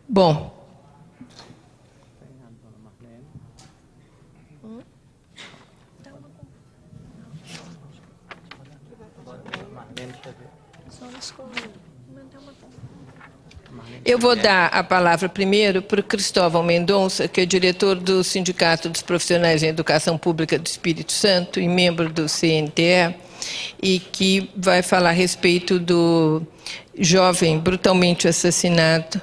Bom, eu vou dar a palavra primeiro para o Cristóvão Mendonça, que é diretor do Sindicato dos Profissionais em Educação Pública do Espírito Santo e membro do CNTE, e que vai falar a respeito do jovem brutalmente assassinado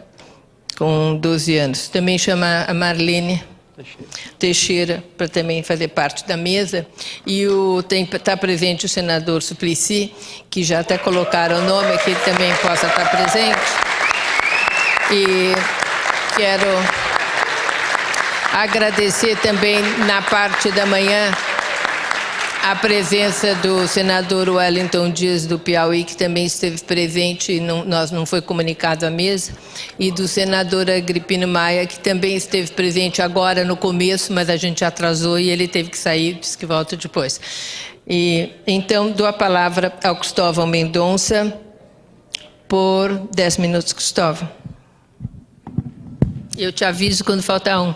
com 12 anos. Também chamar a Marlene Teixeira para também fazer parte da mesa. E está presente o senador Suplicy, que já até colocaram o nome, que ele também possa estar presente. E quero agradecer também na parte da manhã a presença do senador Wellington Dias do Piauí, que também esteve presente e não foi comunicado à mesa, e do senador Agripino Maia, que também esteve presente agora no começo, mas a gente atrasou e ele teve que sair, disse que volta depois. E então dou a palavra ao Cristóvão Mendonça por 10 minutos, Cristóvão. Eu te aviso quando faltar um.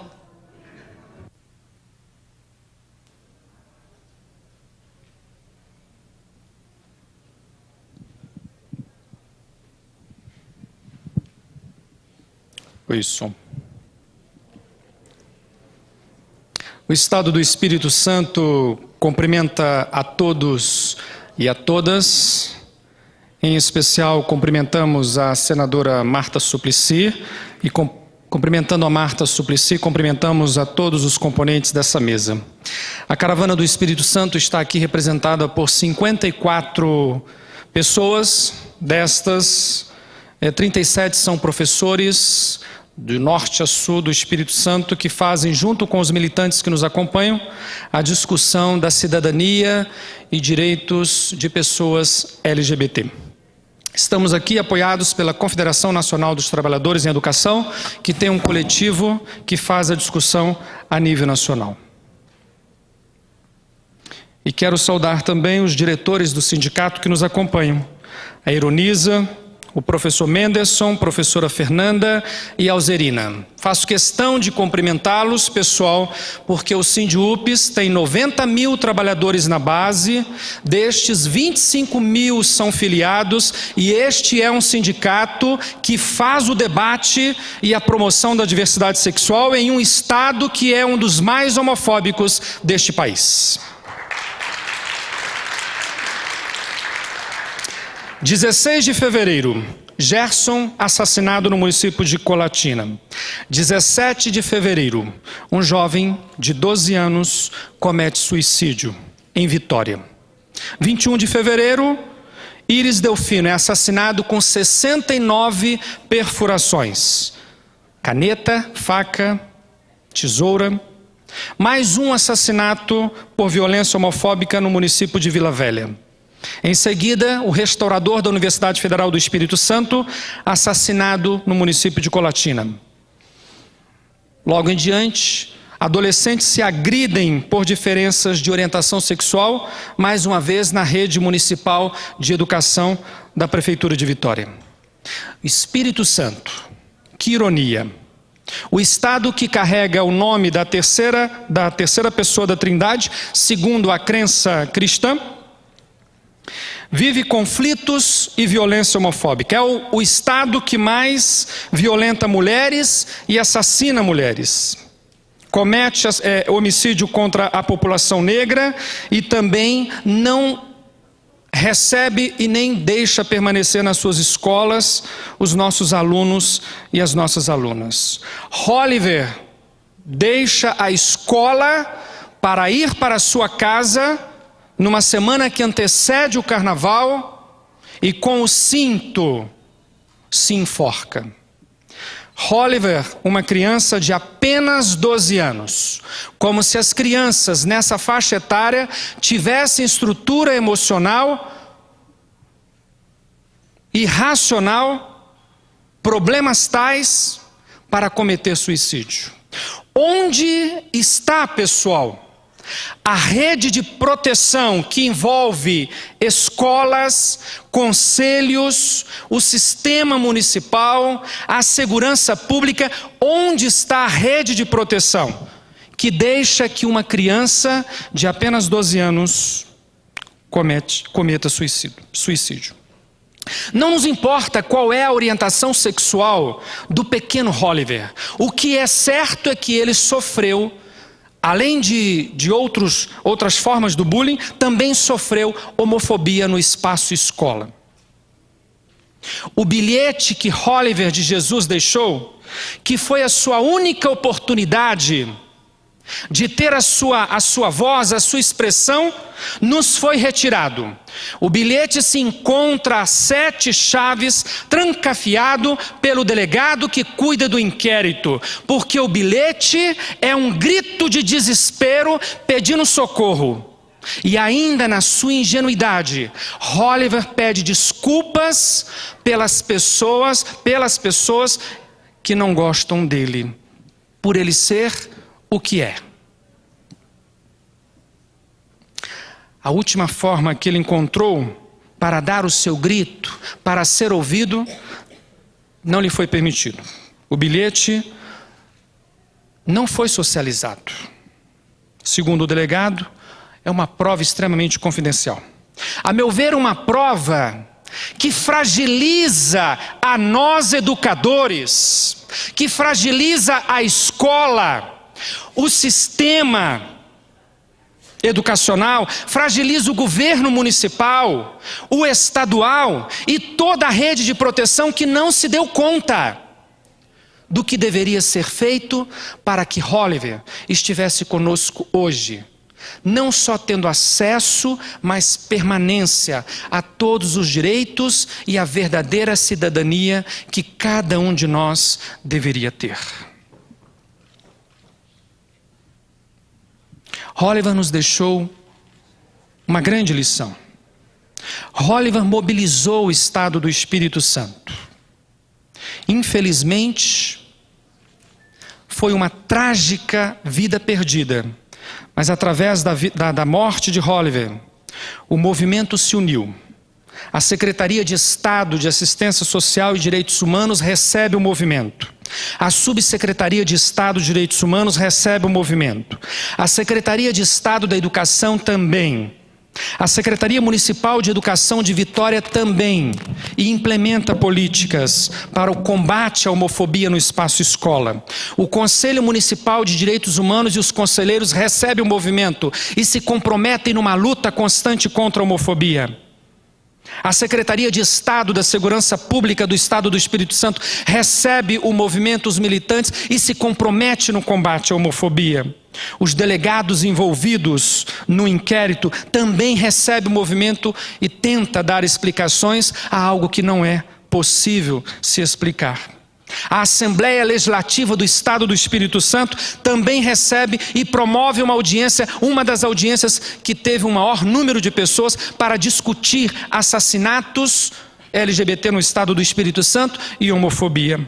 Isso. O Estado do Espírito Santo cumprimenta a todos e a todas. Em especial, cumprimentamos a senadora Marta Suplicy e cumprimentando a Marta Suplicy, cumprimentamos a todos os componentes dessa mesa. A Caravana do Espírito Santo está aqui representada por 54 pessoas. Destas, 37 são professores do norte a sul do Espírito Santo, que fazem, junto com os militantes que nos acompanham, a discussão da cidadania e direitos de pessoas LGBT. Estamos aqui apoiados pela Confederação Nacional dos Trabalhadores em Educação, que tem um coletivo que faz a discussão a nível nacional. E quero saudar também os diretores do sindicato que nos acompanham, a Ironisa, o professor Menderson, professora Fernanda e a Alzerina. Faço questão de cumprimentá-los, pessoal, porque o Sindiúpes tem 90 mil trabalhadores na base, destes 25 mil são filiados, e este é um sindicato que faz o debate e a promoção da diversidade sexual em um estado que é um dos mais homofóbicos deste país. 16 de fevereiro, Gerson assassinado no município de Colatina. 17 de fevereiro, um jovem de 12 anos comete suicídio em Vitória. 21 de fevereiro, Iris Delfino é assassinado com 69 perfurações. Caneta, faca, tesoura. Mais um assassinato por violência homofóbica no município de Vila Velha. Em seguida, o restaurador da Universidade Federal do Espírito Santo, assassinado no município de Colatina. Logo em diante, adolescentes se agridem por diferenças de orientação sexual, mais uma vez na rede municipal de educação da Prefeitura de Vitória. Espírito Santo, que ironia! O Estado que carrega o nome da terceira pessoa da Trindade, segundo a crença cristã, vive conflitos e violência homofóbica. É o Estado que mais violenta mulheres e assassina mulheres. Comete homicídio contra a população negra e também não recebe e nem deixa permanecer nas suas escolas os nossos alunos e as nossas alunas. Oliver deixa a escola para ir para a sua casa numa semana que antecede o carnaval, e com o cinto se enforca. Oliver, uma criança de apenas 12 anos, como se as crianças nessa faixa etária tivessem estrutura emocional irracional, problemas tais para cometer suicídio. Onde está, pessoal, A rede de proteção que envolve escolas, conselhos, o sistema municipal, a segurança pública, onde está a rede de proteção que deixa que uma criança de apenas 12 anos cometa suicídio? Não nos importa qual é a orientação sexual do pequeno Oliver. O que é certo é que ele sofreu, além de outras formas do bullying, também sofreu homofobia no espaço escola. O bilhete que Oliver de Jesus deixou, que foi a sua única oportunidade de ter a sua voz, a sua expressão, nos foi retirado. O bilhete se encontra a 7 chaves, trancafiado pelo delegado que cuida do inquérito, porque o bilhete é um grito de desespero pedindo socorro. E ainda na sua ingenuidade, Oliver pede desculpas pelas pessoas que não gostam dele, por ele ser o que é. A última forma que ele encontrou para dar o seu grito, para ser ouvido, não lhe foi permitido. O bilhete não foi socializado. Segundo o delegado, é uma prova extremamente confidencial. A meu ver, uma prova que fragiliza a nós educadores, que fragiliza a escola, o sistema educacional, fragiliza o governo municipal, o estadual e toda a rede de proteção que não se deu conta do que deveria ser feito para que Oliver estivesse conosco hoje. Não só tendo acesso, mas permanência a todos os direitos e a verdadeira cidadania que cada um de nós deveria ter. Oliver nos deixou uma grande lição. Oliver mobilizou o estado do Espírito Santo. Infelizmente, foi uma trágica vida perdida, mas através da morte de Oliver, o movimento se uniu. A Secretaria de Estado de Assistência Social e Direitos Humanos recebe o movimento. A Subsecretaria de Estado de Direitos Humanos recebe o movimento. A Secretaria de Estado da Educação também. A Secretaria Municipal de Educação de Vitória também. E implementa políticas para o combate à homofobia no espaço escola. O Conselho Municipal de Direitos Humanos e os conselheiros recebem o movimento e se comprometem numa luta constante contra a homofobia. A Secretaria de Estado da Segurança Pública do Estado do Espírito Santo recebe o movimento, os militantes, e se compromete no combate à homofobia. Os delegados envolvidos no inquérito também recebem o movimento e tenta dar explicações a algo que não é possível se explicar. A Assembleia Legislativa do Estado do Espírito Santo também recebe e promove uma audiência, uma das audiências que teve o maior número de pessoas para discutir assassinatos LGBT no Estado do Espírito Santo e homofobia.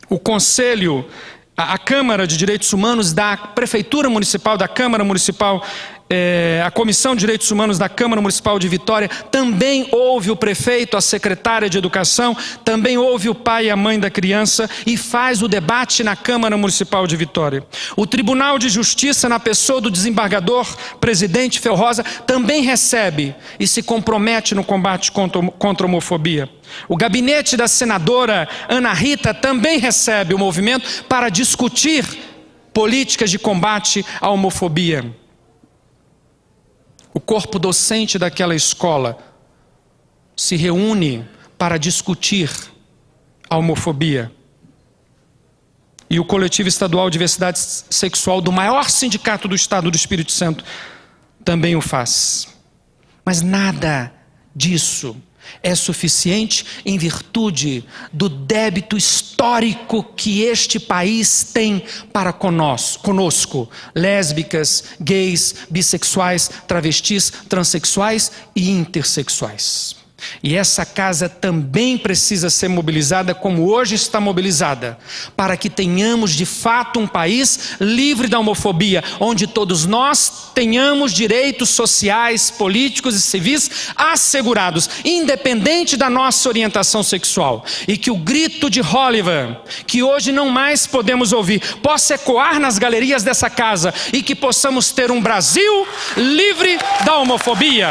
O Conselho, a Câmara de Direitos Humanos da Prefeitura Municipal, da Câmara Municipal, a Comissão de Direitos Humanos da Câmara Municipal de Vitória, também ouve o prefeito, a secretária de Educação, também ouve o pai e a mãe da criança e faz o debate na Câmara Municipal de Vitória. O Tribunal de Justiça, na pessoa do desembargador presidente Felrosa, também recebe e se compromete no combate contra a homofobia. O gabinete da senadora Ana Rita também recebe o movimento para discutir políticas de combate à homofobia. O corpo docente daquela escola se reúne para discutir a homofobia. E o coletivo estadual de diversidade sexual do maior sindicato do Estado do Espírito Santo também o faz. Mas nada disso é suficiente em virtude do débito histórico que este país tem para conosco, lésbicas, gays, bissexuais, travestis, transexuais e intersexuais. E essa casa também precisa ser mobilizada como hoje está mobilizada, para que tenhamos de fato um país livre da homofobia, onde todos nós tenhamos direitos sociais, políticos e civis assegurados, independente da nossa orientação sexual. E que o grito de Oliver, que hoje não mais podemos ouvir, possa ecoar nas galerias dessa casa e que possamos ter um Brasil livre da homofobia.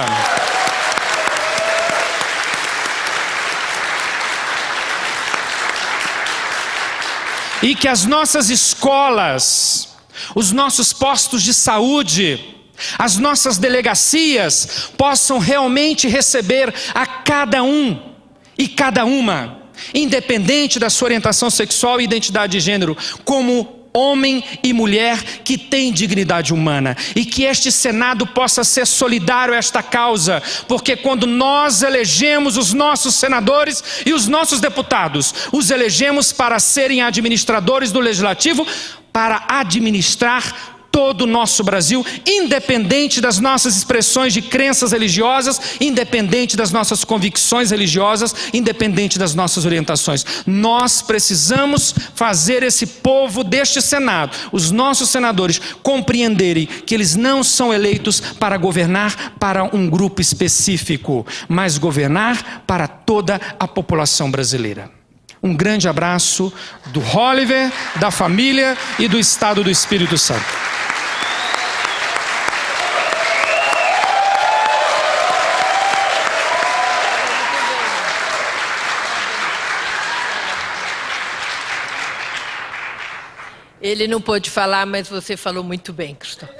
E que as nossas escolas, os nossos postos de saúde, as nossas delegacias possam realmente receber a cada um e cada uma, independente da sua orientação sexual e identidade de gênero, como homem e mulher que tem dignidade humana. E que este Senado possa ser solidário a esta causa, porque quando nós elegemos os nossos senadores e os nossos deputados, os elegemos para serem administradores do Legislativo, para administrar todo o nosso Brasil, independente das nossas expressões de crenças religiosas, independente das nossas convicções religiosas, independente das nossas orientações. Nós precisamos fazer esse povo deste Senado, os nossos senadores, compreenderem que eles não são eleitos para governar para um grupo específico, mas governar para toda a população brasileira. Um grande abraço do Oliver, da família e do Estado do Espírito Santo. Ele não pôde falar, mas você falou muito bem, Cristóvão.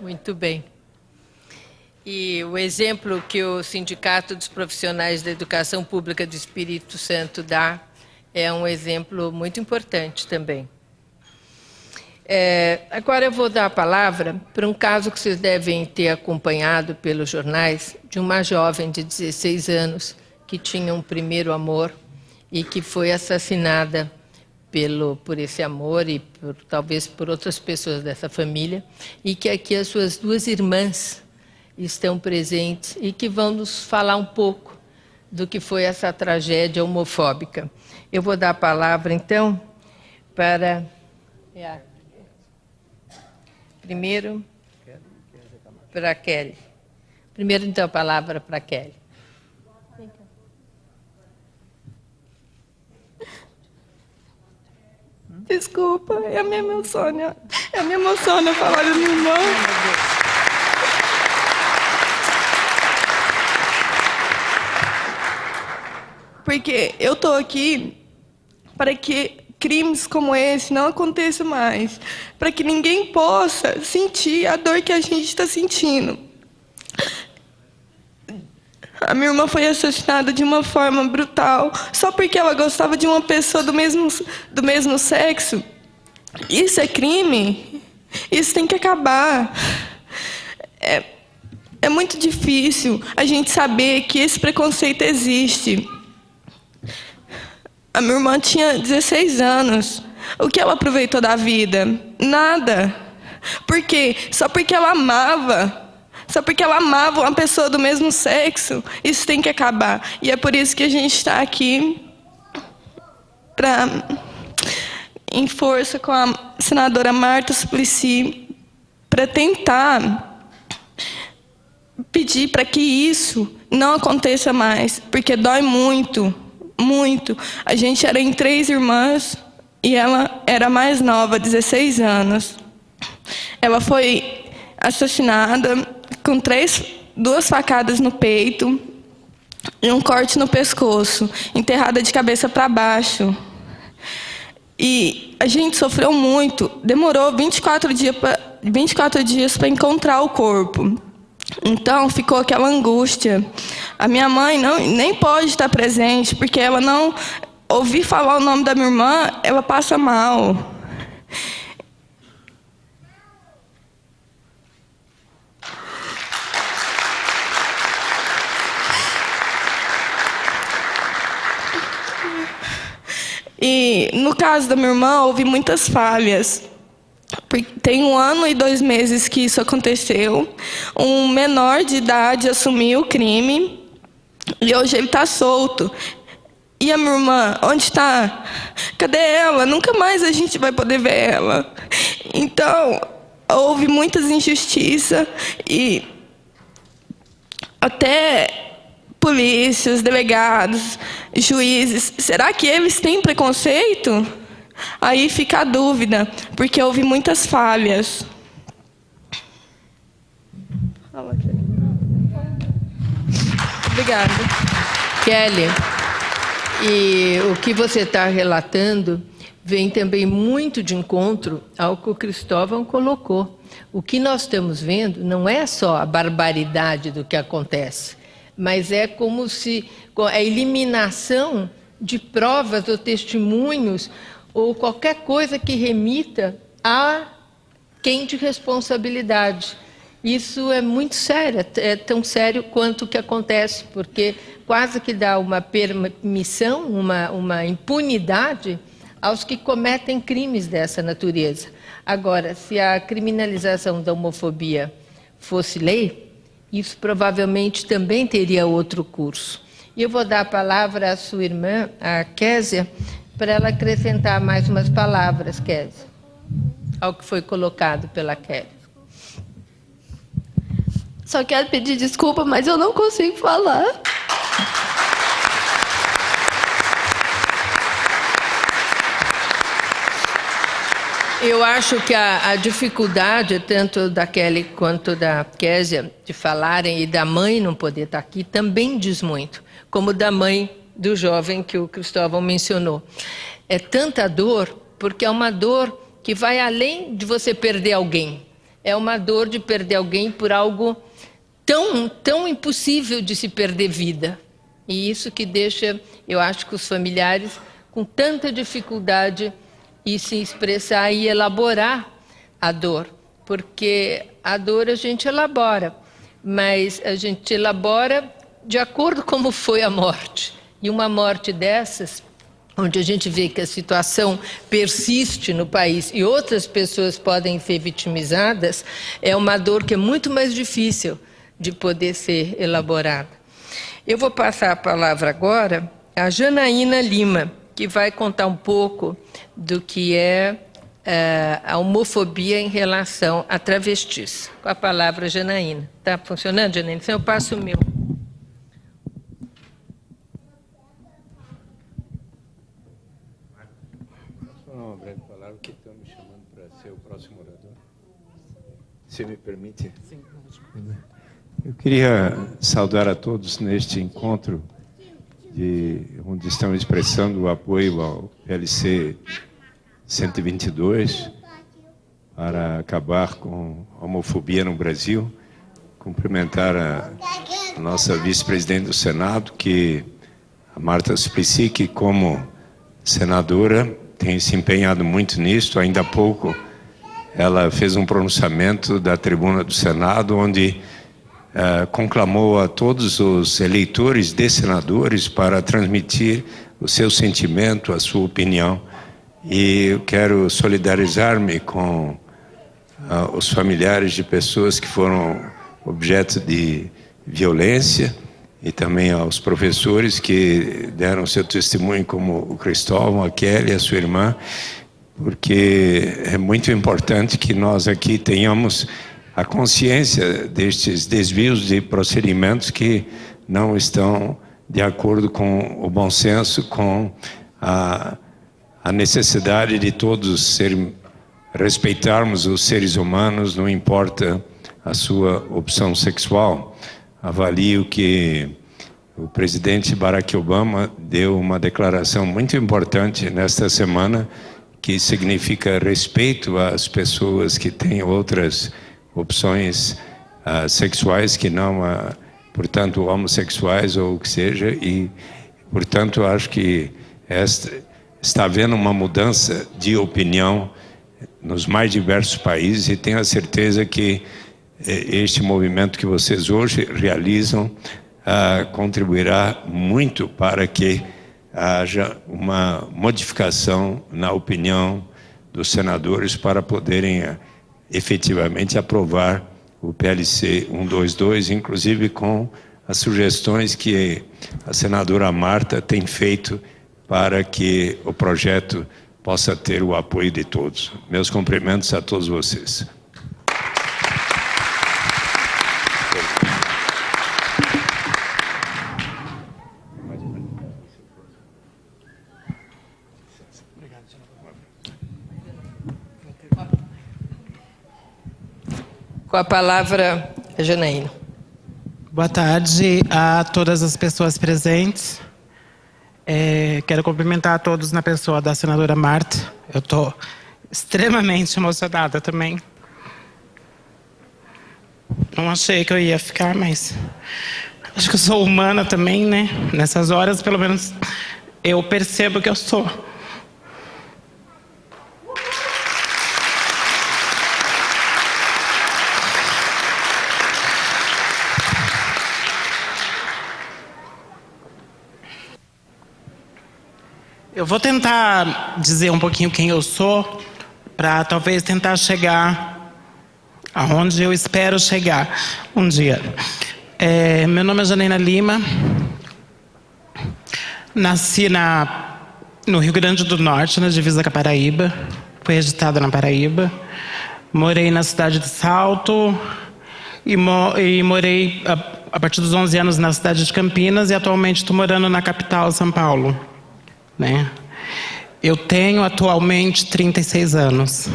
Muito bem. E o exemplo que o Sindicato dos Profissionais da Educação Pública do Espírito Santo dá é um exemplo muito importante também. Agora eu vou dar a palavra para um caso que vocês devem ter acompanhado pelos jornais, de uma jovem de 16 anos que tinha um primeiro amor e que foi assassinada por esse amor e talvez por outras pessoas dessa família, e que aqui as suas duas irmãs estão presentes e que vão nos falar um pouco do que foi essa tragédia homofóbica. Eu vou dar a palavra, então, para... Primeiro, para a Kelly. Primeiro, então, a palavra para a Kelly. Desculpa, é a minha emociona. É a minha emociona falar da minha irmã. Porque eu estou aqui para que crimes como esse não aconteçam mais. Para que ninguém possa sentir a dor que a gente está sentindo. A minha irmã foi assassinada de uma forma brutal, só porque ela gostava de uma pessoa do mesmo sexo. Isso é crime. Isso tem que acabar. É muito difícil a gente saber que esse preconceito existe. A minha irmã tinha 16 anos. O que ela aproveitou da vida? Nada. Por quê? Só porque ela amava uma pessoa do mesmo sexo. Isso tem que acabar. E é por isso que a gente está aqui em força com a senadora Marta Suplicy para tentar pedir para que isso não aconteça mais, porque dói muito, muito. A gente era em 3 irmãs e ela era mais nova, 16 anos. Ela foi assassinada com 2 facadas no peito e um corte no pescoço, enterrada de cabeça para baixo. E a gente sofreu muito, demorou 24 dias para encontrar o corpo. Então ficou aquela angústia. A minha mãe nem pode estar presente, porque ela não ouvir falar o nome da minha irmã, ela passa mal. E no caso da minha irmã, houve muitas falhas. Tem 1 ano e 2 meses que isso aconteceu. Um menor de idade assumiu o crime. E hoje ele está solto. E a minha irmã, onde está? Cadê ela? Nunca mais a gente vai poder ver ela. Então, houve muitas injustiças e até polícias, delegados, juízes, será que eles têm preconceito? Aí fica a dúvida, porque houve muitas falhas. Obrigada. Kelly, e o que você está relatando vem também muito de encontro ao que o Cristóvão colocou. O que nós estamos vendo não é só a barbaridade do que acontece, mas é como se a eliminação de provas ou testemunhos ou qualquer coisa que remita a quem de responsabilidade. Isso é muito sério, é tão sério quanto o que acontece, porque quase que dá uma permissão, uma impunidade aos que cometem crimes dessa natureza. Agora, se a criminalização da homofobia fosse lei, isso provavelmente também teria outro curso. E eu vou dar a palavra à sua irmã, a Késia, para ela acrescentar mais umas palavras, Késia, ao que foi colocado pela Kelly. Só quero pedir desculpa, mas eu não consigo falar. Eu acho que a dificuldade, tanto da Kelly quanto da Késia, de falarem e da mãe não poder estar aqui, também diz muito, como da mãe do jovem que o Cristóvão mencionou. É tanta dor, porque é uma dor que vai além de você perder alguém. É uma dor de perder alguém por algo tão impossível de se perder vida. E isso que deixa, eu acho, que os familiares com tanta dificuldade em se expressar e elaborar a dor. Porque a dor a gente elabora, mas a gente elabora de acordo com como foi a morte. E uma morte dessas, onde a gente vê que a situação persiste no país e outras pessoas podem ser vitimizadas, é uma dor que é muito mais difícil de poder ser elaborada. Eu vou passar a palavra agora à Janaína Lima, que vai contar um pouco do que é a homofobia em relação a travestis. Com a palavra, Janaína. Está funcionando, Janaína? Então eu passo o meu. Uma breve palavra que estão me chamando para ser o próximo orador. Se me permite? Sim. Eu queria saudar a todos neste encontro onde estão expressando o apoio ao PLC 122 para acabar com a homofobia no Brasil. Cumprimentar a nossa vice-presidente do Senado, a Marta Suplicy, que como senadora tem se empenhado muito nisso. Ainda há pouco ela fez um pronunciamento da tribuna do Senado, onde conclamou a todos os eleitores de senadores para transmitir o seu sentimento, a sua opinião. E eu quero solidarizar-me com os familiares de pessoas que foram objeto de violência e também aos professores que deram seu testemunho, como o Cristóvão, a Kelly, a sua irmã, porque é muito importante que nós aqui tenhamos a consciência destes desvios de procedimentos que não estão de acordo com o bom senso, com a necessidade de todos respeitarmos os seres humanos, não importa a sua opção sexual. Avalio que o presidente Barack Obama deu uma declaração muito importante nesta semana, que significa respeito às pessoas que têm outras opções sexuais que não, portanto, homossexuais ou o que seja, e, portanto, acho que está havendo uma mudança de opinião nos mais diversos países, e tenho a certeza que este movimento que vocês hoje realizam contribuirá muito para que haja uma modificação na opinião dos senadores para poderem efetivamente aprovar o PLC 122, inclusive com as sugestões que a senadora Marta tem feito para que o projeto possa ter o apoio de todos. Meus cumprimentos a todos vocês. Com a palavra, a Janaína. Boa tarde a todas as pessoas presentes. Quero cumprimentar a todos na pessoa da senadora Marta. Eu estou extremamente emocionada também. Não achei que eu ia ficar, mas acho que eu sou humana também, né? Nessas horas, pelo menos, eu percebo que eu sou. Eu vou tentar dizer um pouquinho quem eu sou, para talvez tentar chegar aonde eu espero chegar um dia. Meu nome é Janaína Lima, nasci no Rio Grande do Norte, na divisa com a Paraíba, fui registrada na Paraíba, morei na cidade de Salto e morei a partir dos 11 anos na cidade de Campinas e atualmente estou morando na capital, São Paulo. Né? Eu tenho atualmente 36 anos.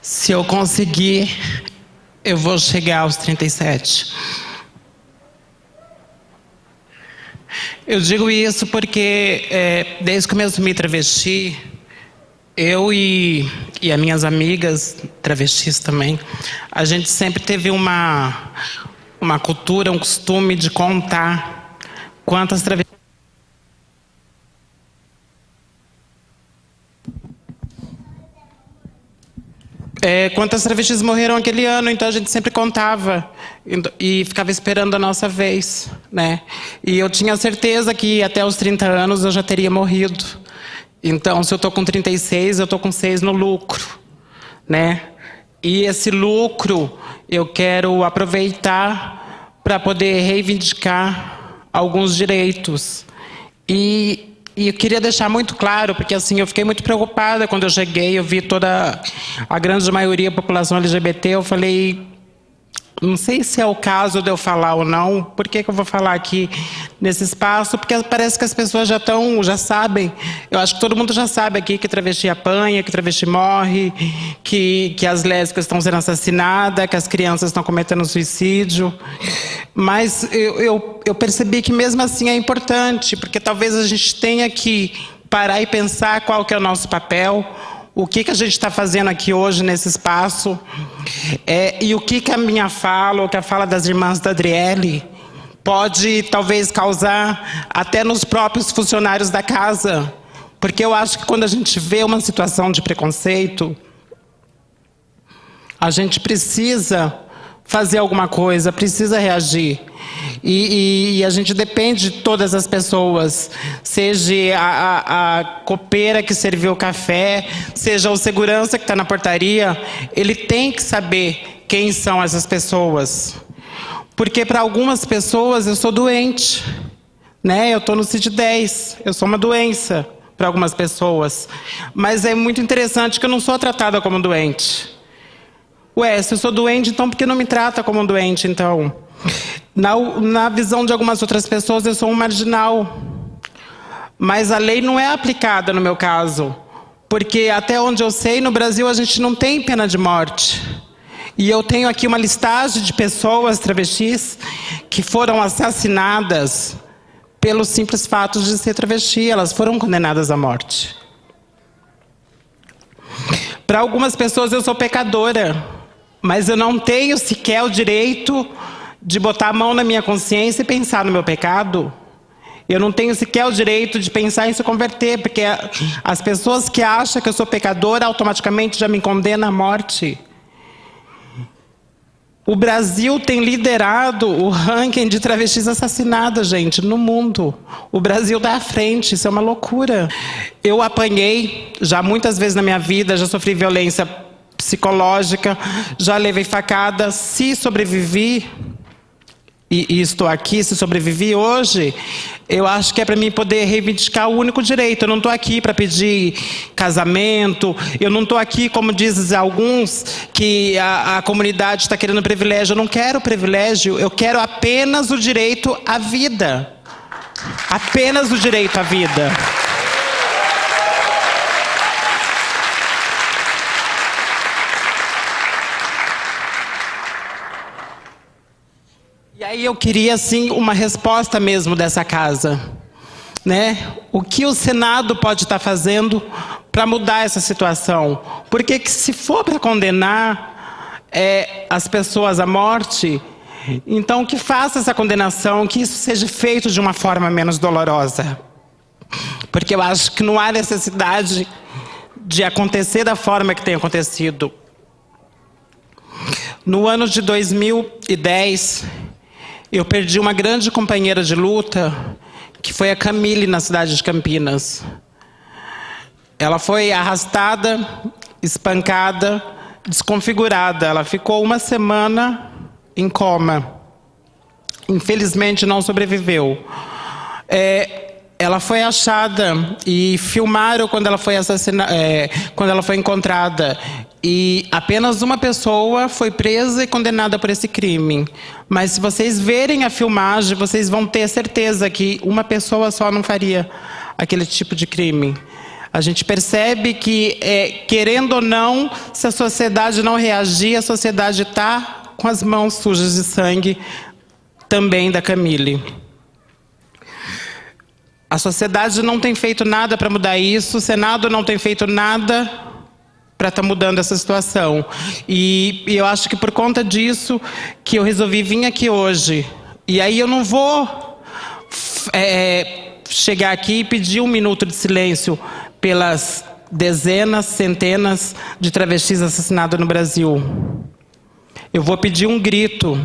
Se eu conseguir, eu vou chegar aos 37. Eu digo isso porque desde que eu me assumi travesti, eu e as minhas amigas travestis também, a gente sempre teve uma cultura, um costume de contar quantas travestis quantas travestis morreram aquele ano, então a gente sempre contava e ficava esperando a nossa vez, né? E eu tinha certeza que até os 30 anos eu já teria morrido. Então, se eu estou com 36, eu estou com 6 no lucro, né? E esse lucro eu quero aproveitar para poder reivindicar alguns direitos. E eu queria deixar muito claro, porque assim, eu fiquei muito preocupada quando eu cheguei, eu vi toda a grande maioria da população LGBT, eu falei, não sei se é o caso de eu falar ou não, por que eu vou falar aqui nesse espaço? Porque parece que as pessoas já sabem, eu acho que todo mundo já sabe aqui que travesti apanha, que travesti morre, que as lésbicas estão sendo assassinadas, que as crianças estão cometendo suicídio, mas eu percebi que mesmo assim é importante, porque talvez a gente tenha que parar e pensar qual que é o nosso papel, o que a gente está fazendo aqui hoje nesse espaço, e o que a minha fala, ou que a fala das irmãs da Adriele, pode talvez causar até nos próprios funcionários da casa. Porque eu acho que quando a gente vê uma situação de preconceito, a gente precisa fazer alguma coisa, precisa reagir. E a gente depende de todas as pessoas, seja a copeira que serviu o café, seja o segurança que está na portaria, ele tem que saber quem são essas pessoas. Porque para algumas pessoas eu sou doente, né? Eu estou no CID-10, eu sou uma doença para algumas pessoas. Mas é muito interessante que eu não sou tratada como doente. Ué, se eu sou doente, então por que não me trata como doente, então? Na visão de algumas outras pessoas, eu sou um marginal. Mas a lei não é aplicada no meu caso. Porque até onde eu sei, no Brasil a gente não tem pena de morte. E eu tenho aqui uma listagem de pessoas travestis que foram assassinadas pelo simples fato de ser travesti. Elas foram condenadas à morte. Para algumas pessoas eu sou pecadora. Mas eu não tenho sequer o direito de botar a mão na minha consciência e pensar no meu pecado. Eu não tenho sequer o direito de pensar em se converter, porque as pessoas que acham que eu sou pecadora automaticamente já me condenam à morte. O Brasil tem liderado o ranking de travestis assassinadas, gente, no mundo. O Brasil está à frente, isso é uma loucura. Eu apanhei já muitas vezes na minha vida, já sofri violência psicológica, já levei facada. Se sobrevivi, e estou aqui, se sobrevivi hoje, eu acho que é para mim poder reivindicar o único direito. Eu não estou aqui para pedir casamento, eu não estou aqui, como dizem alguns, que a comunidade está querendo privilégio. Eu não quero privilégio, eu quero apenas o direito à vida. Apenas o direito à vida. E aí eu queria, assim, uma resposta mesmo dessa casa, né? O que o Senado pode estar fazendo para mudar essa situação? Porque que se for para condenar as pessoas à morte, então que faça essa condenação, que isso seja feito de uma forma menos dolorosa. Porque eu acho que não há necessidade de acontecer da forma que tem acontecido. No ano de 2010... eu perdi uma grande companheira de luta, que foi a Camille, na cidade de Campinas. Ela foi arrastada, espancada, desconfigurada. Ela ficou 1 semana em coma. Infelizmente, não sobreviveu. Ela foi achada e filmaram quando ela foi quando ela foi encontrada. E apenas uma pessoa foi presa e condenada por esse crime. Mas se vocês verem a filmagem, vocês vão ter certeza que uma pessoa só não faria aquele tipo de crime. A gente percebe que, querendo ou não, se a sociedade não reagir, a sociedade está com as mãos sujas de sangue também da Camille. A sociedade não tem feito nada para mudar isso, o Senado não tem feito nada para estar mudando essa situação. E eu acho que por conta disso que eu resolvi vir aqui hoje. E aí eu não vou chegar aqui e pedir 1 minuto de silêncio pelas dezenas, centenas de travestis assassinados no Brasil. Eu vou pedir um grito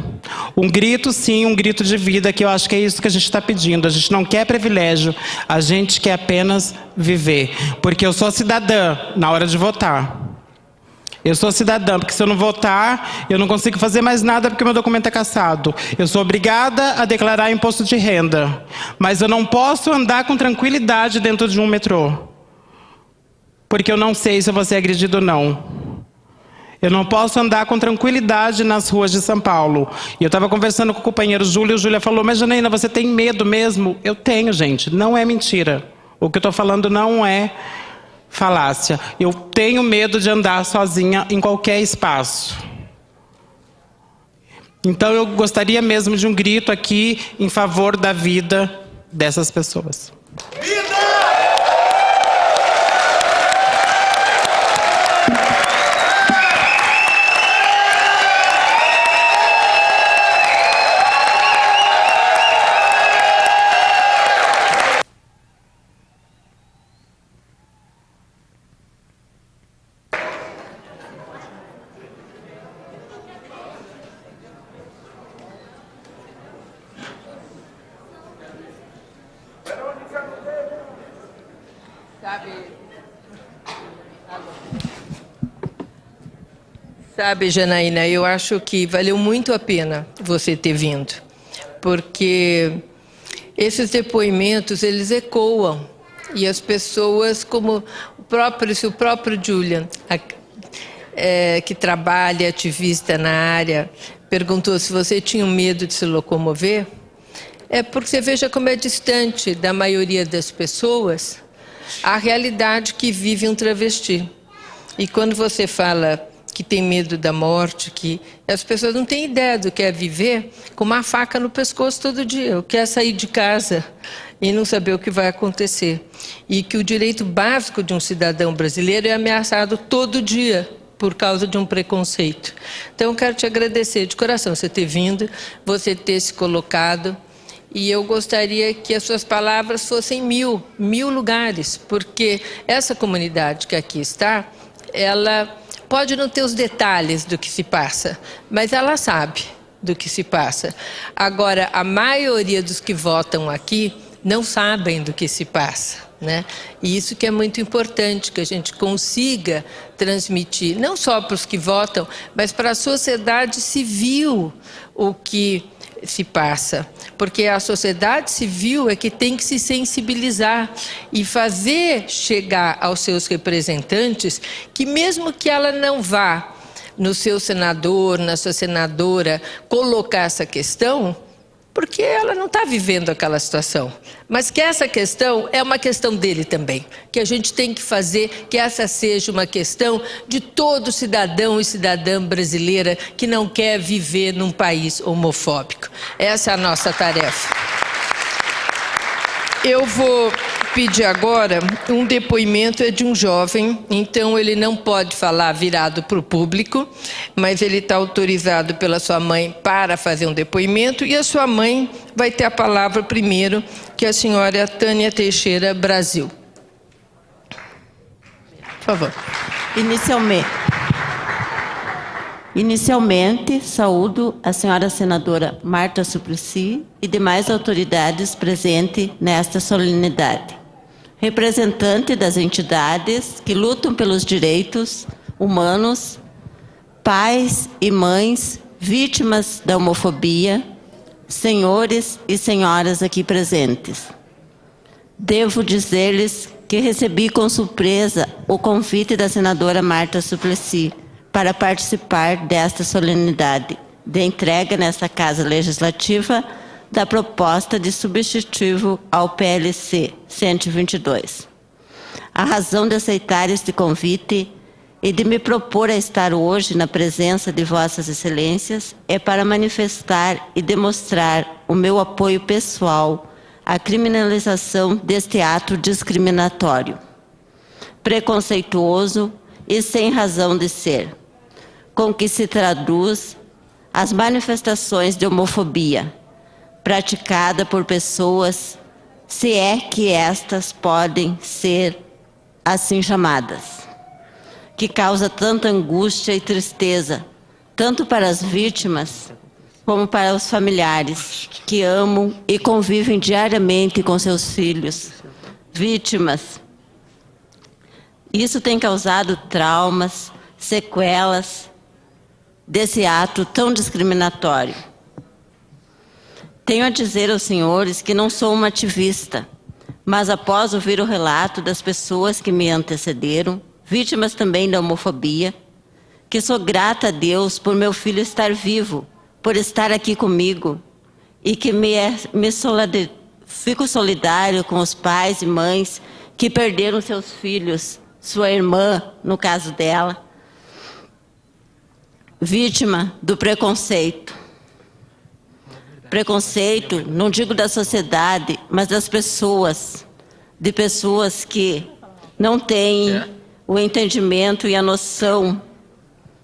sim, um grito de vida, que eu acho que é isso que a gente está pedindo. A gente não quer privilégio, a gente quer apenas viver. Porque eu sou cidadã na hora de votar. Eu sou cidadã, porque se eu não votar, eu não consigo fazer mais nada porque meu documento é cassado. Eu sou obrigada a declarar imposto de renda. Mas eu não posso andar com tranquilidade dentro de um metrô. Porque eu não sei se eu vou ser agredido ou não. Eu não posso andar com tranquilidade nas ruas de São Paulo. E eu estava conversando com o companheiro Júlio, e o Júlio falou, mas Janaína, você tem medo mesmo? Eu tenho, gente, não é mentira. O que eu estou falando não é falácia. Eu tenho medo de andar sozinha em qualquer espaço. Então eu gostaria mesmo de um grito aqui em favor da vida dessas pessoas. Sabe, Janaína, eu acho que valeu muito a pena você ter vindo, porque esses depoimentos, eles ecoam, e as pessoas, como o próprio Julian, que trabalha, ativista na área, perguntou se você tinha medo de se locomover, é porque você veja como é distante da maioria das pessoas a realidade que vive um travesti. E quando você fala que tem medo da morte, que as pessoas não têm ideia do que é viver com uma faca no pescoço todo dia, o que é sair de casa e não saber o que vai acontecer. E que o direito básico de um cidadão brasileiro é ameaçado todo dia por causa de um preconceito. Então, eu quero te agradecer de coração você ter vindo, você ter se colocado, e eu gostaria que as suas palavras fossem mil lugares, porque essa comunidade que aqui está, ela pode não ter os detalhes do que se passa, mas ela sabe do que se passa. Agora, a maioria dos que votam aqui não sabem do que se passa, né? E isso que é muito importante, que a gente consiga transmitir, não só para os que votam, mas para a sociedade civil, o que se passa, porque a sociedade civil é que tem que se sensibilizar e fazer chegar aos seus representantes que, mesmo que ela não vá no seu senador, na sua senadora, colocar essa questão, porque ela não está vivendo aquela situação, mas que essa questão é uma questão dele também, que a gente tem que fazer que essa seja uma questão de todo cidadão e cidadã brasileira que não quer viver num país homofóbico. Essa é a nossa tarefa. Eu vou pedir agora um depoimento, é de um jovem, então ele não pode falar virado para o público, mas ele está autorizado pela sua mãe para fazer um depoimento, e a sua mãe vai ter a palavra primeiro, que é a senhora Tânia Teixeira Brasil. Por favor. Inicialmente, saúdo a senhora senadora Marta Suplicy e demais autoridades presentes nesta solenidade. Representante das entidades que lutam pelos direitos humanos, pais e mães vítimas da homofobia, senhores e senhoras aqui presentes. Devo dizer-lhes que recebi com surpresa o convite da senadora Marta Suplicy para participar desta solenidade de entrega nesta Casa Legislativa da proposta de substitutivo ao PLC 122. A razão de aceitar este convite e de me propor a estar hoje na presença de Vossas Excelências é para manifestar e demonstrar o meu apoio pessoal à criminalização deste ato discriminatório, preconceituoso e sem razão de ser, com que se traduz as manifestações de homofobia praticada por pessoas, se é que estas podem ser assim chamadas, que causa tanta angústia e tristeza, tanto para as vítimas como para os familiares que amam e convivem diariamente com seus filhos, vítimas. Isso tem causado traumas, sequelas desse ato tão discriminatório. Tenho a dizer aos senhores que não sou uma ativista, mas após ouvir o relato das pessoas que me antecederam, vítimas também da homofobia, que sou grata a Deus por meu filho estar vivo, por estar aqui comigo, e que fico solidário com os pais e mães que perderam seus filhos, sua irmã, no caso dela, vítima do preconceito. Preconceito, não digo da sociedade, mas das pessoas, de pessoas que não têm o entendimento e a noção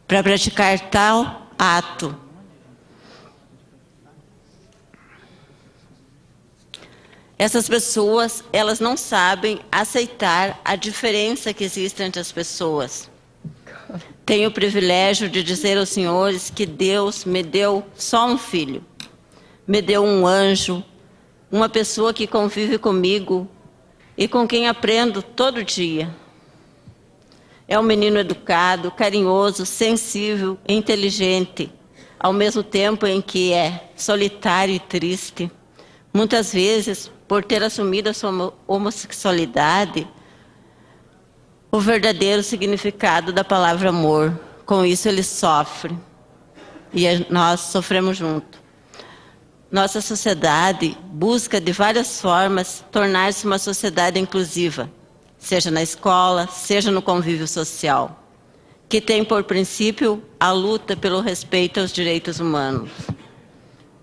para praticar tal ato. Essas pessoas, elas não sabem aceitar a diferença que existe entre as pessoas. Tenho o privilégio de dizer aos senhores que Deus me deu só um filho. Me deu um anjo, uma pessoa que convive comigo e com quem aprendo todo dia. É um menino educado, carinhoso, sensível, inteligente, ao mesmo tempo em que é solitário e triste. Muitas vezes, por ter assumido a sua homossexualidade, o verdadeiro significado da palavra amor. Com isso ele sofre. E nós sofremos junto. Nossa sociedade busca de várias formas tornar-se uma sociedade inclusiva, seja na escola, seja no convívio social, que tem por princípio a luta pelo respeito aos direitos humanos.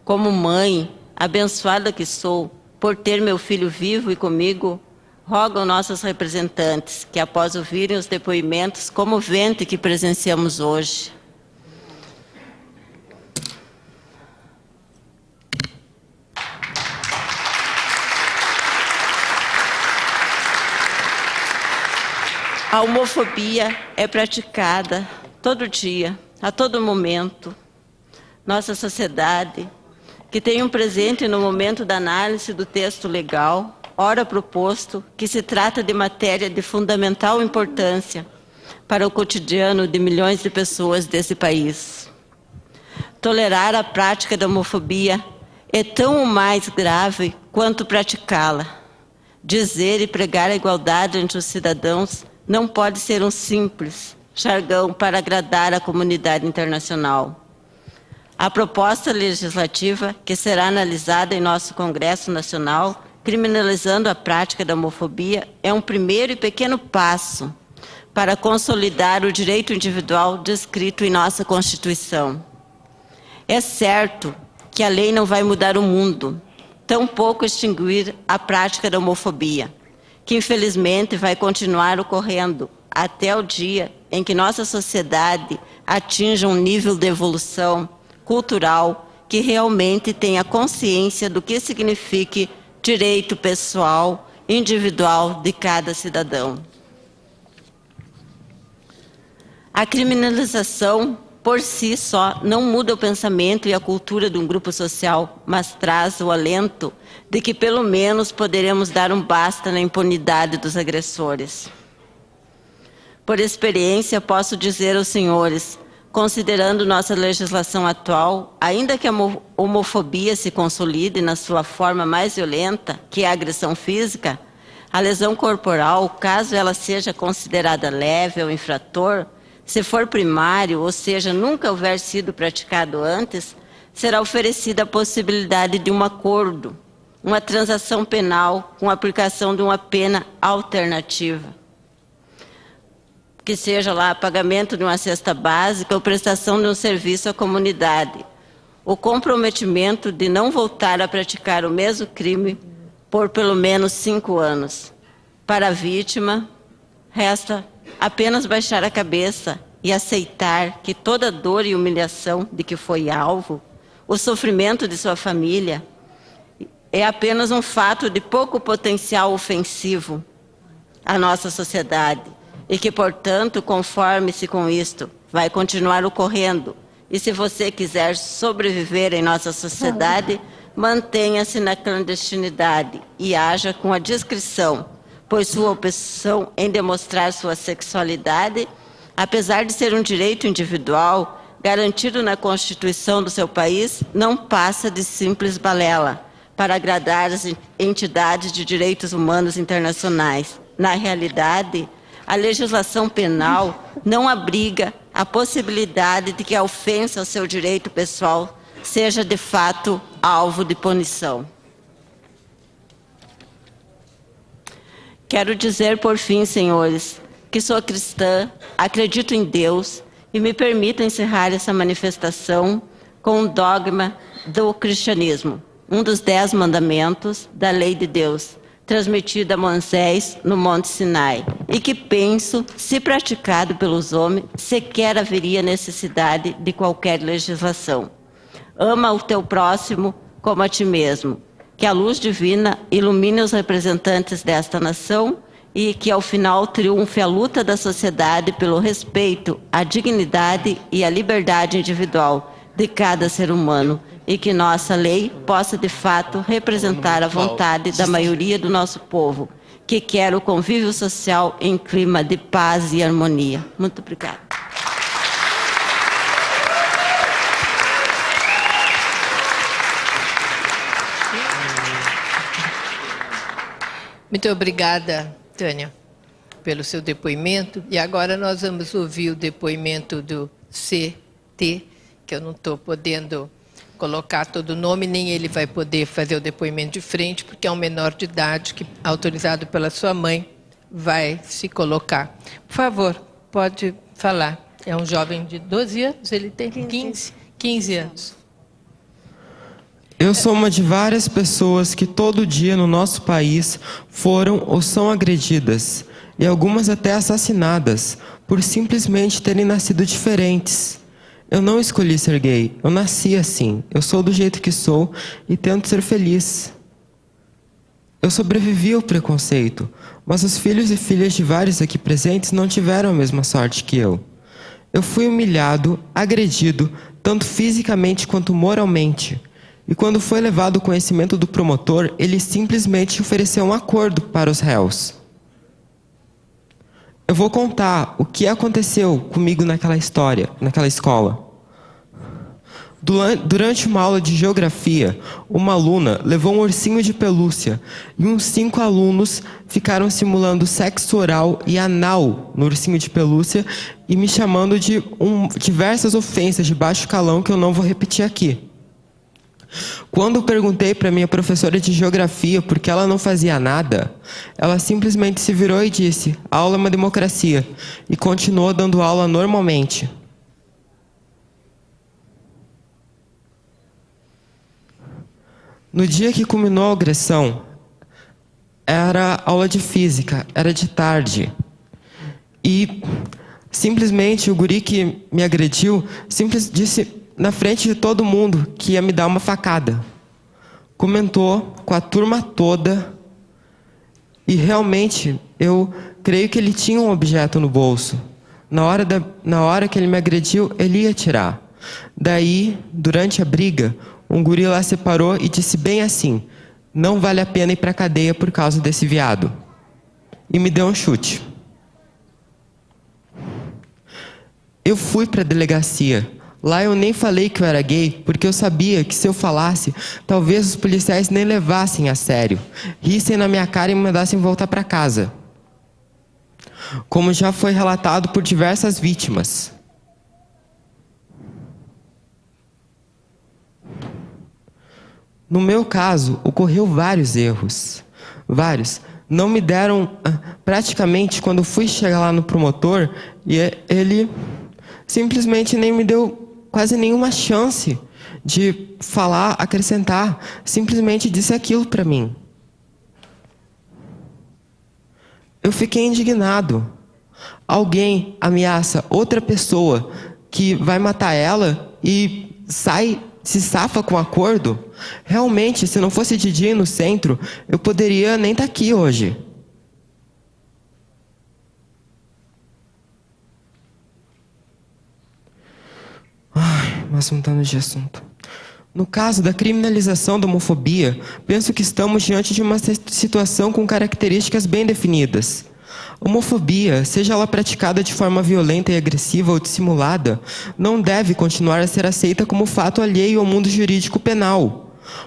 Como mãe, abençoada que sou, por ter meu filho vivo e comigo, rogo aos nossos representantes que, após ouvirem os depoimentos comoventes que presenciamos hoje, a homofobia é praticada todo dia, a todo momento. Nossa sociedade, que tem um presente no momento da análise do texto legal, ora proposto que se trata de matéria de fundamental importância para o cotidiano de milhões de pessoas desse país. Tolerar a prática da homofobia é tão ou mais grave quanto praticá-la. Dizer e pregar a igualdade entre os cidadãos não pode ser um simples jargão para agradar a comunidade internacional. A proposta legislativa que será analisada em nosso Congresso Nacional, criminalizando a prática da homofobia, é um primeiro e pequeno passo para consolidar o direito individual descrito em nossa Constituição. É certo que a lei não vai mudar o mundo, tampouco extinguir a prática da homofobia, que infelizmente vai continuar ocorrendo até o dia em que nossa sociedade atinja um nível de evolução cultural que realmente tenha consciência do que signifique direito pessoal, individual de cada cidadão. A criminalização por si só não muda o pensamento e a cultura de um grupo social, mas traz o alento de que pelo menos poderemos dar um basta na impunidade dos agressores. Por experiência, posso dizer aos senhores, considerando nossa legislação atual, ainda que a homofobia se consolide na sua forma mais violenta, que é a agressão física, a lesão corporal, caso ela seja considerada leve ou infrator, se for primário, ou seja, nunca houver sido praticado antes, será oferecida a possibilidade de um acordo, uma transação penal com a aplicação de uma pena alternativa, que seja lá pagamento de uma cesta básica ou prestação de um serviço à comunidade, o comprometimento de não voltar a praticar o mesmo crime por pelo menos 5 anos. Para a vítima, resta apenas baixar a cabeça e aceitar que toda dor e humilhação de que foi alvo, o sofrimento de sua família, é apenas um fato de pouco potencial ofensivo à nossa sociedade e que, portanto, conforme-se com isto, vai continuar ocorrendo. E se você quiser sobreviver em nossa sociedade, mantenha-se na clandestinidade e haja com a discrição, pois sua opção em demonstrar sua sexualidade, apesar de ser um direito individual, garantido na Constituição do seu país, não passa de simples balela para agradar as entidades de direitos humanos internacionais. Na realidade, a legislação penal não abriga a possibilidade de que a ofensa ao seu direito pessoal seja, de fato, alvo de punição. Quero dizer, por fim, senhores, que sou cristã, acredito em Deus e me permito encerrar essa manifestação com um dogma do cristianismo, um dos 10 mandamentos da lei de Deus, transmitida a Moisés no Monte Sinai, e que penso, se praticado pelos homens, sequer haveria necessidade de qualquer legislação. Ama o teu próximo como a ti mesmo. Que a luz divina ilumine os representantes desta nação e que, ao final, triunfe a luta da sociedade pelo respeito à dignidade e à liberdade individual de cada ser humano, e que nossa lei possa, de fato, representar a vontade da maioria do nosso povo, que quer o convívio social em clima de paz e harmonia. Muito obrigada. Muito obrigada, Tânia, pelo seu depoimento. E agora nós vamos ouvir o depoimento do CT, que eu não estou podendo colocar todo o nome, nem ele vai poder fazer o depoimento de frente, porque é um menor de idade que, autorizado pela sua mãe, vai se colocar. Por favor, pode falar. É um jovem de 12 anos, ele tem 15 anos. Eu sou uma de várias pessoas que todo dia no nosso país foram ou são agredidas, e algumas até assassinadas, por simplesmente terem nascido diferentes. Eu não escolhi ser gay, eu nasci assim, eu sou do jeito que sou e tento ser feliz. Eu sobrevivi ao preconceito, mas os filhos e filhas de vários aqui presentes não tiveram a mesma sorte que eu. Eu fui humilhado, agredido, tanto fisicamente quanto moralmente. E quando foi levado ao conhecimento do promotor, ele simplesmente ofereceu um acordo para os réus. Eu vou contar o que aconteceu comigo naquela história, naquela escola. Durante uma aula de geografia, uma aluna levou um ursinho de pelúcia e uns 5 alunos ficaram simulando sexo oral e anal no ursinho de pelúcia e me chamando de diversas ofensas de baixo calão que eu não vou repetir aqui. Quando eu perguntei para minha professora de geografia por que ela não fazia nada, ela simplesmente se virou e disse: "A aula é uma democracia", e continuou dando aula normalmente. No dia que culminou a agressão, era aula de física, era de tarde. E simplesmente o guri que me agrediu disse na frente de todo mundo que ia me dar uma facada. Comentou com a turma toda e realmente eu creio que ele tinha um objeto no bolso. Na hora que ele me agrediu, ele ia tirar. Daí, durante a briga, um guri lá separou e disse bem assim: "Não vale a pena ir pra cadeia por causa desse viado." E me deu um chute. Eu fui pra delegacia. Lá eu nem falei que eu era gay, porque eu sabia que se eu falasse, talvez os policiais nem levassem a sério, rissem na minha cara e me mandassem voltar pra casa. Como já foi relatado por diversas vítimas. No meu caso, ocorreu vários erros. Vários. Não me deram... Praticamente, quando eu fui chegar lá no promotor, ele simplesmente nem me deu quase nenhuma chance de falar, acrescentar. Simplesmente disse aquilo para mim. Eu fiquei indignado. Alguém ameaça outra pessoa que vai matar ela e se safa com acordo. Realmente, se não fosse de dia no centro, eu poderia nem estar aqui hoje. Mas mudando de assunto. No caso da criminalização da homofobia, penso que estamos diante de uma situação com características bem definidas. Homofobia, seja ela praticada de forma violenta e agressiva ou dissimulada, não deve continuar a ser aceita como fato alheio ao mundo jurídico penal.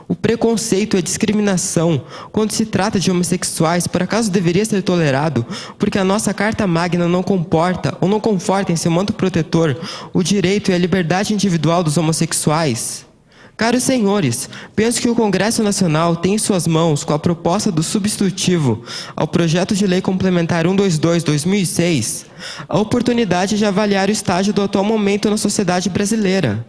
O preconceito e a discriminação, quando se trata de homossexuais, por acaso deveria ser tolerado, porque a nossa Carta Magna não comporta ou não conforta em seu manto protetor o direito e a liberdade individual dos homossexuais? Caros senhores, penso que o Congresso Nacional tem em suas mãos, com a proposta do substitutivo ao Projeto de Lei Complementar 122/2006, a oportunidade de avaliar o estágio do atual momento na sociedade brasileira.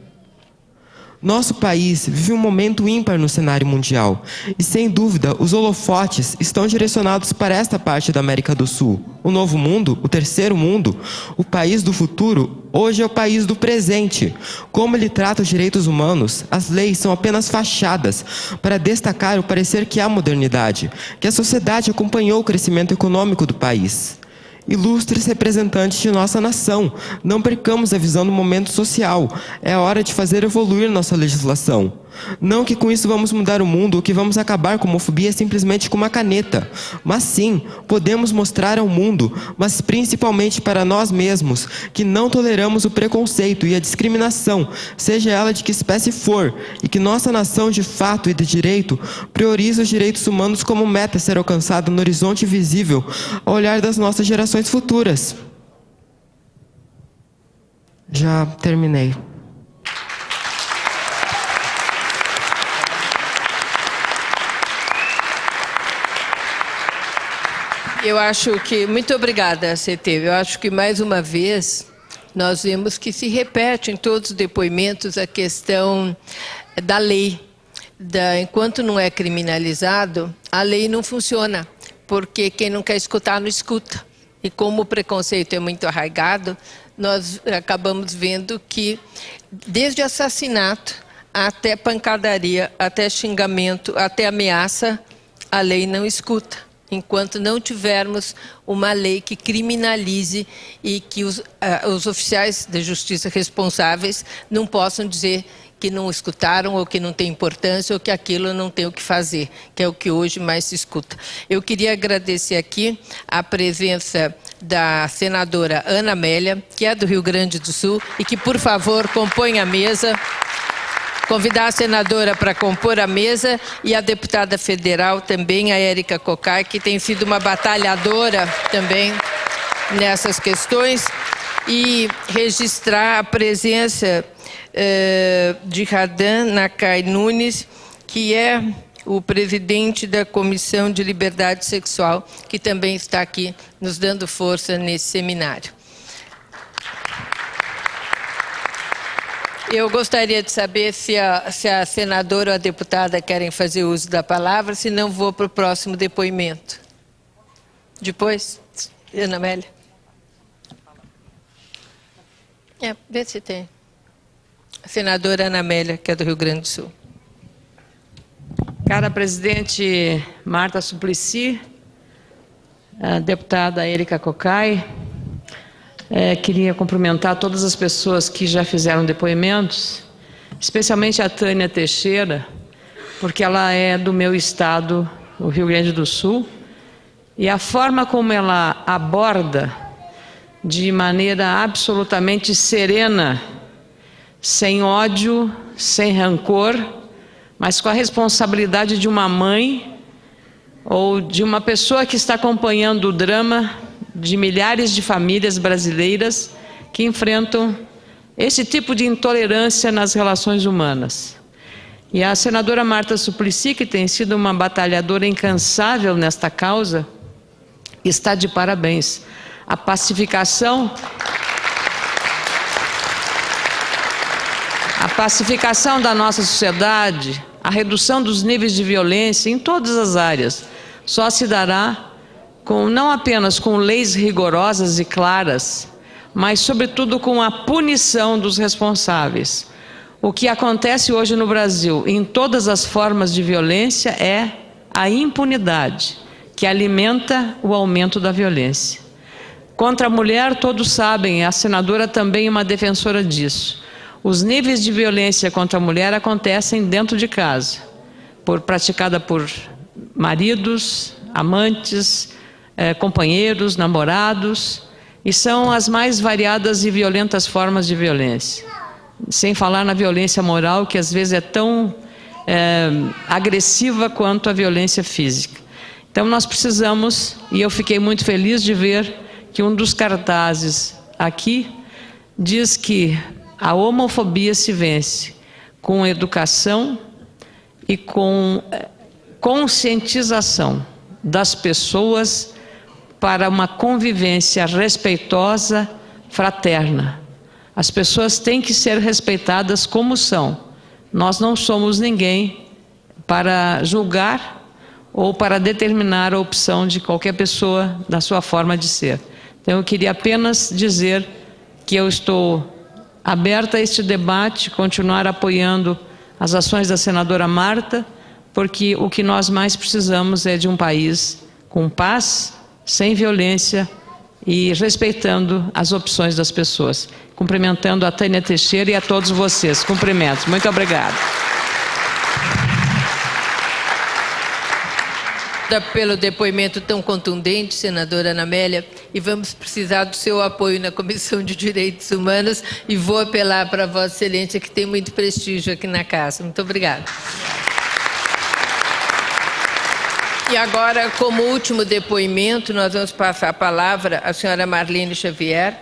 Nosso país vive um momento ímpar no cenário mundial e, sem dúvida, os holofotes estão direcionados para esta parte da América do Sul. O novo mundo, o terceiro mundo, o país do futuro, hoje é o país do presente. Como ele trata os direitos humanos, as leis são apenas fachadas para destacar o parecer que há modernidade, que a sociedade acompanhou o crescimento econômico do país. Ilustres representantes de nossa nação, não percamos a visão do momento social. É a hora de fazer evoluir nossa legislação. Não que com isso vamos mudar o mundo ou que vamos acabar com a homofobia simplesmente com uma caneta. Mas sim, podemos mostrar ao mundo, mas principalmente para nós mesmos, que não toleramos o preconceito e a discriminação, seja ela de que espécie for, e que nossa nação de fato e de direito prioriza os direitos humanos como meta a ser alcançada no horizonte visível ao olhar das nossas gerações futuras. Já terminei. Eu acho que... Muito obrigada, CT. Eu acho que, mais uma vez, nós vemos que se repete em todos os depoimentos a questão da lei. Enquanto não é criminalizado, a lei não funciona, porque quem não quer escutar, não escuta. E como o preconceito é muito arraigado, nós acabamos vendo que, desde assassinato até pancadaria, até xingamento, até ameaça, a lei não escuta. Enquanto não tivermos uma lei que criminalize e que os oficiais da justiça responsáveis não possam dizer que não escutaram ou que não tem importância ou que aquilo não tem o que fazer, que é o que hoje mais se escuta. Eu queria agradecer aqui a presença da senadora Ana Amélia, que é do Rio Grande do Sul e que, por favor, compõe a mesa. Convidar a senadora para compor a mesa e a deputada federal também, a Érica Cocai, que tem sido uma batalhadora também nessas questões, e registrar a presença de Radan Nakai Nunes, que é o presidente da Comissão de Liberdade Sexual, que também está aqui nos dando força nesse seminário. Eu gostaria de saber se a senadora ou a deputada querem fazer uso da palavra, se não vou para o próximo depoimento. Depois, Ana Amélia. Vê se tem. A senadora Ana Amélia, que é do Rio Grande do Sul. Cara presidente Marta Suplicy, a deputada Érica Cocai, queria cumprimentar todas as pessoas que já fizeram depoimentos, especialmente a Tânia Teixeira, porque ela é do meu estado, o Rio Grande do Sul, e a forma como ela aborda de maneira absolutamente serena, sem ódio, sem rancor, mas com a responsabilidade de uma mãe ou de uma pessoa que está acompanhando o drama de milhares de famílias brasileiras que enfrentam esse tipo de intolerância nas relações humanas. E a senadora Marta Suplicy, que tem sido uma batalhadora incansável nesta causa, está de parabéns. A pacificação da nossa sociedade, a redução dos níveis de violência em todas as áreas, só se dará não apenas com leis rigorosas e claras, mas sobretudo com a punição dos responsáveis. O que acontece hoje no Brasil, em todas as formas de violência, é a impunidade, que alimenta o aumento da violência. Contra a mulher, todos sabem, a senadora também é uma defensora disso. Os níveis de violência contra a mulher acontecem dentro de casa, praticada por maridos, amantes, companheiros, namorados, e são as mais variadas e violentas formas de violência. Sem falar na violência moral, que às vezes é tão agressiva quanto a violência física. Então nós precisamos, e eu fiquei muito feliz de ver que um dos cartazes aqui diz que a homofobia se vence com educação e com conscientização das pessoas para uma convivência respeitosa, fraterna. As pessoas têm que ser respeitadas como são. Nós não somos ninguém para julgar ou para determinar a opção de qualquer pessoa da sua forma de ser. Então eu queria apenas dizer que eu estou aberta a este debate, continuar apoiando as ações da senadora Marta, porque o que nós mais precisamos é de um país com paz, sem violência e respeitando as opções das pessoas. Cumprimentando a Tânia Teixeira e a todos vocês. Cumprimentos. Muito obrigada. Pelo depoimento tão contundente, senadora Ana Amélia, e vamos precisar do seu apoio na Comissão de Direitos Humanos, e vou apelar para Vossa Excelência, que tem muito prestígio aqui na Casa. Muito obrigada. E agora, como último depoimento, nós vamos passar a palavra à senhora Marlene Xavier,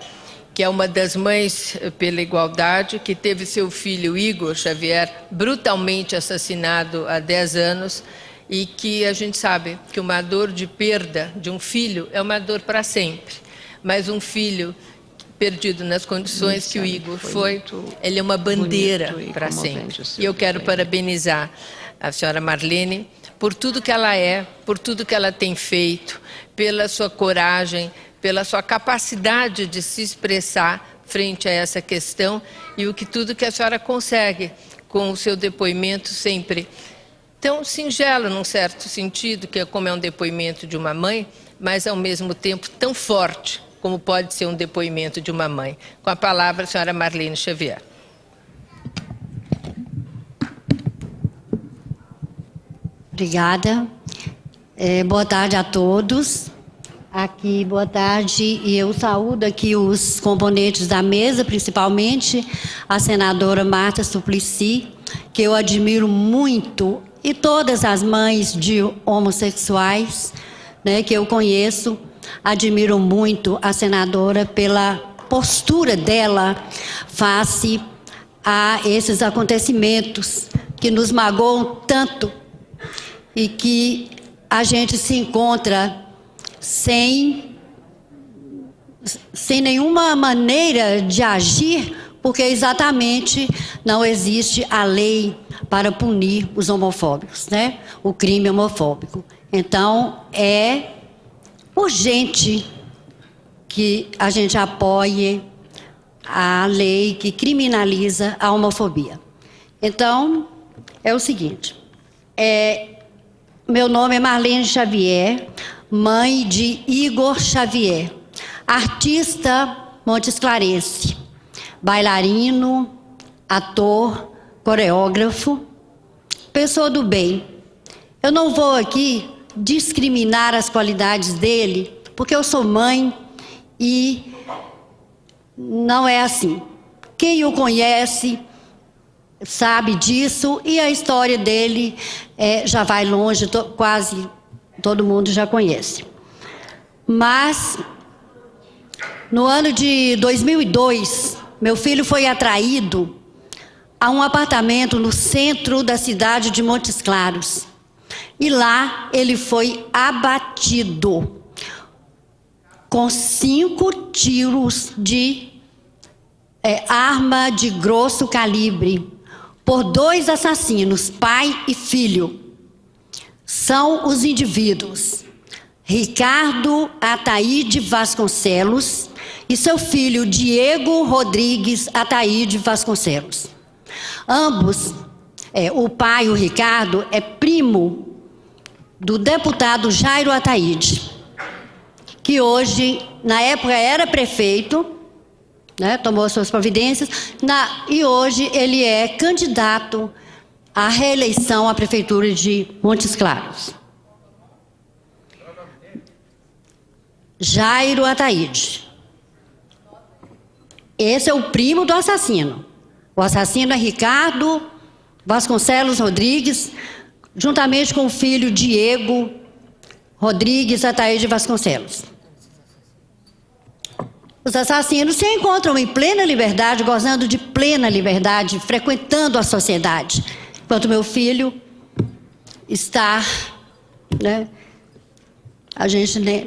que é uma das mães pela igualdade, que teve seu filho Igor Xavier brutalmente assassinado há 10 anos, e que a gente sabe que uma dor de perda de um filho é uma dor para sempre, mas um filho perdido nas condições que o Igor foi, ele é uma bandeira para sempre. E eu quero parabenizar a senhora Marlene por tudo que ela é, por tudo que ela tem feito, pela sua coragem, pela sua capacidade de se expressar frente a essa questão, e tudo que a senhora consegue com o seu depoimento sempre tão singelo, num certo sentido, que como é um depoimento de uma mãe, mas ao mesmo tempo tão forte, como pode ser um depoimento de uma mãe. Com a palavra, a senhora Marlene Xavier. Obrigada. Boa tarde a todos. Aqui, boa tarde, e eu saúdo aqui os componentes da mesa, principalmente a senadora Marta Suplicy, que eu admiro muito, e todas as mães de homossexuais, né, que eu conheço, admiro muito a senadora pela postura dela face a esses acontecimentos que nos magoam tanto e que a gente se encontra sem nenhuma maneira de agir, porque exatamente não existe a lei para punir os homofóbicos, né? O crime homofóbico. Então, é urgente que a gente apoie a lei que criminaliza a homofobia. Então, é o seguinte, meu nome é Marlene Xavier, mãe de Igor Xavier, artista montesclarense, bailarino, ator, coreógrafo, pessoa do bem. Eu não vou aqui discriminar as qualidades dele, porque eu sou mãe e não é assim. Quem o conhece sabe disso e a história dele já vai longe, quase todo mundo já conhece. Mas, no ano de 2002, meu filho foi atraído a um apartamento no centro da cidade de Montes Claros. E lá ele foi abatido com 5 tiros de arma de grosso calibre por 2 assassinos, pai e filho. São os indivíduos Ricardo Ataíde Vasconcelos e seu filho Diego Rodrigues Ataíde Vasconcelos. Ambos, o pai, o Ricardo, é primo do deputado Jairo Ataíde, que hoje, na época, era prefeito, né, tomou suas providências, e hoje ele é candidato à reeleição à prefeitura de Montes Claros. Jairo Ataíde. Esse é o primo do assassino. O assassino é Ricardo Vasconcelos Rodrigues, juntamente com o filho Diego Rodrigues Ataíde Vasconcelos. Os assassinos se encontram em plena liberdade, gozando de plena liberdade, frequentando a sociedade, enquanto meu filho está, né, a gente, né,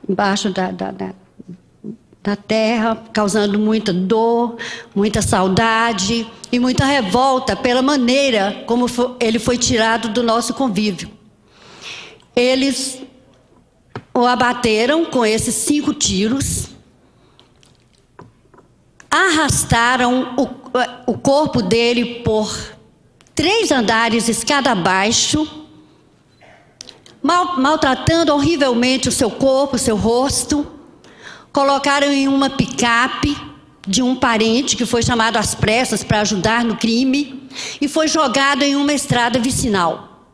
embaixo da terra, causando muita dor, muita saudade e muita revolta pela maneira como ele foi tirado do nosso convívio. Eles o abateram com esses 5 tiros, arrastaram o corpo dele por 3 andares, escada abaixo, maltratando horrivelmente o seu corpo, o seu rosto. Colocaram em uma picape de um parente que foi chamado às pressas para ajudar no crime e foi jogado em uma estrada vicinal.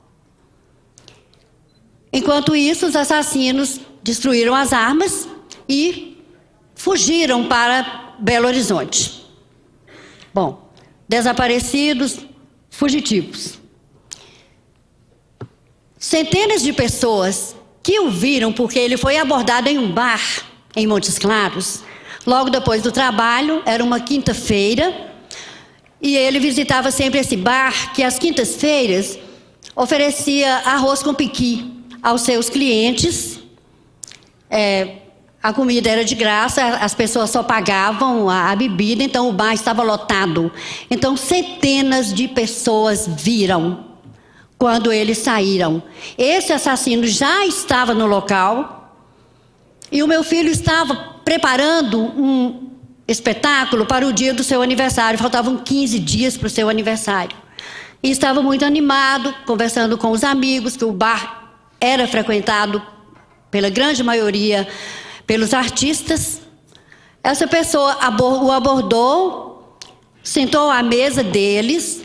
Enquanto isso, os assassinos destruíram as armas e fugiram para Belo Horizonte. Bom, desaparecidos, fugitivos. Centenas de pessoas que o viram porque ele foi abordado em um bar em Montes Claros, logo depois do trabalho, era uma quinta-feira, e ele visitava sempre esse bar, que às quintas-feiras oferecia arroz com piqui aos seus clientes. A comida era de graça, as pessoas só pagavam a bebida, então o bar estava lotado. Então centenas de pessoas viram quando eles saíram. Esse assassino já estava no local, e o meu filho estava preparando um espetáculo para o dia do seu aniversário. Faltavam 15 dias para o seu aniversário. E estava muito animado, conversando com os amigos, que o bar era frequentado pela grande maioria pelos artistas. Essa pessoa o abordou, sentou à mesa deles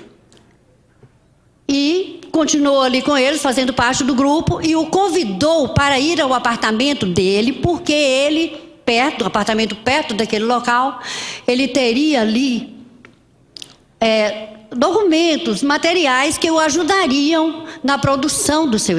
e continuou ali com eles, fazendo parte do grupo, e o convidou para ir ao apartamento dele, porque ele, o apartamento perto daquele local, ele teria ali documentos, materiais que o ajudariam na produção do seu